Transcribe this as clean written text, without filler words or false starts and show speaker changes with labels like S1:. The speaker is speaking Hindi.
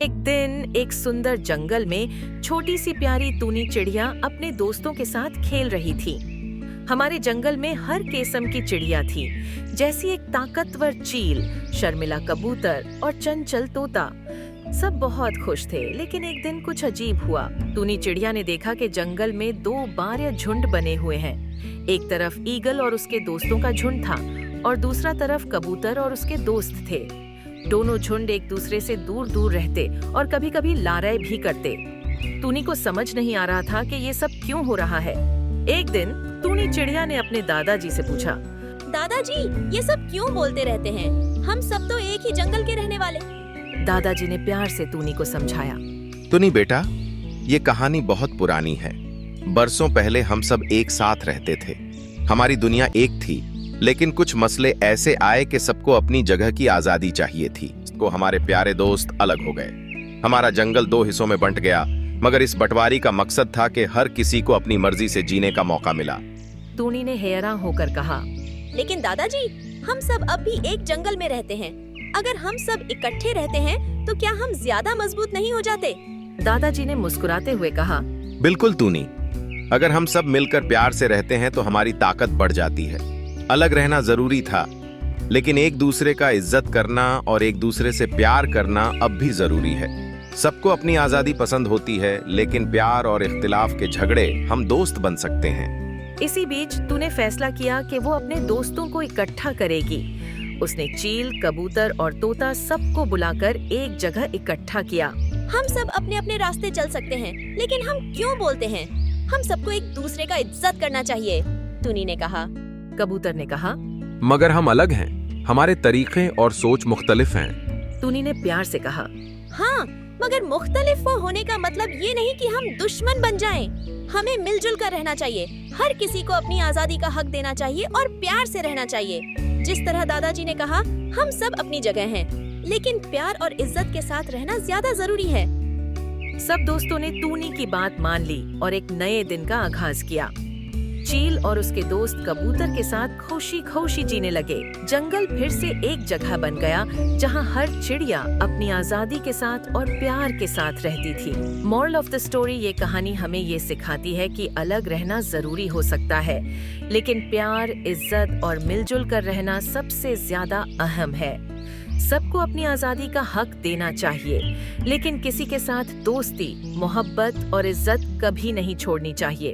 S1: एक दिन एक सुंदर जंगल में छोटी सी प्यारी टूनी चिड़िया अपने दोस्तों के साथ खेल रही थी। हमारे जंगल में हर किस्म की चिड़िया थी, जैसी एक ताकतवर चील, शर्मिला कबूतर और चंचल तोता। सब बहुत खुश थे, लेकिन एक दिन कुछ अजीब हुआ। टूनी चिड़िया ने देखा कि जंगल में दो बार झुंड बने हुए हैं। एक तरफ ईगल और उसके दोस्तों का झुंड था और दूसरा तरफ कबूतर और उसके दोस्त थे। दोनों झुंड एक दूसरे से दूर दूर रहते और कभी कभी लड़ाई भी करते। टूनी को समझ नहीं आ रहा था कि ये सब क्यों हो रहा है। एक दिन टूनी चिड़िया ने अपने दादाजी से पूछा,
S2: दादाजी, ये सब क्यों बोलते रहते हैं? हम सब तो एक ही जंगल के रहने वाले।
S1: दादाजी ने प्यार से टूनी को समझाया।
S3: टूनी बेटा, ये कहानी बहुत पुरानी है। बरसों पहले हम सब एक साथ रहते थे। हमारी दुनिया एक थी, लेकिन कुछ मसले ऐसे आए कि सबको अपनी जगह की आजादी चाहिए थी। को हमारे प्यारे दोस्त अलग हो गए। हमारा जंगल दो हिस्सों में बंट गया, मगर इस बंटवारी का मकसद था कि हर किसी को अपनी मर्जी से जीने का मौका मिला।
S1: टूनी ने हैरान होकर कहा,
S2: लेकिन दादाजी, हम सब अब भी एक जंगल में रहते हैं। अगर हम सब इकट्ठे रहते हैं तो क्या हम ज्यादा मजबूत नहीं हो जाते?
S1: दादाजी ने मुस्कुराते हुए कहा,
S3: बिल्कुल टूनी, अगर हम सब मिलकर प्यार से रहते हैं तो हमारी ताकत बढ़ जाती है। अलग रहना जरूरी था, लेकिन एक दूसरे का इज्जत करना और एक दूसरे से प्यार करना अब भी जरूरी है। सबको अपनी आजादी पसंद होती है, लेकिन प्यार और इख्तिलाफ के झगड़े हम दोस्त बन सकते हैं।
S1: इसी बीच तूने फैसला किया कि वो अपने दोस्तों को इकट्ठा करेगी। उसने चील, कबूतर और तोता सबको बुलाकर एक जगह इकट्ठा किया।
S2: हम सब अपने अपने रास्ते चल सकते हैं, लेकिन हम क्यों बोलते हैं? हम सबको एक दूसरे का इज्जत करना चाहिए, टूनी ने कहा।
S1: कबूतर ने कहा,
S4: मगर हम अलग हैं, हमारे तरीके और सोच मुख्तलिफ हैं।
S1: टूनी ने प्यार से कहा,
S2: हाँ, मगर मुख्तलिफ होने का मतलब ये नहीं कि हम दुश्मन बन जाएं। हमें मिलजुल कर रहना चाहिए। हर किसी को अपनी आजादी का हक देना चाहिए और प्यार से रहना चाहिए। जिस तरह दादाजी ने कहा, हम सब अपनी जगह हैं, लेकिन प्यार और इज्जत के साथ रहना ज्यादा जरूरी है।
S1: सब दोस्तों ने टूनी की बात मान ली और एक नए दिन का आगाज किया। चील और उसके दोस्त कबूतर के साथ खुशी खुशी जीने लगे। जंगल फिर से एक जगह बन गया जहां हर चिड़िया अपनी आजादी के साथ और प्यार के साथ रहती थी। मॉरल ऑफ द स्टोरी, ये कहानी हमें ये सिखाती है कि अलग रहना जरूरी हो सकता है, लेकिन प्यार, इज्जत और मिलजुल कर रहना सबसे ज्यादा अहम है। सबको अपनी आजादी का हक देना चाहिए, लेकिन किसी के साथ दोस्ती, मोहब्बत और इज्जत कभी नहीं छोड़नी चाहिए।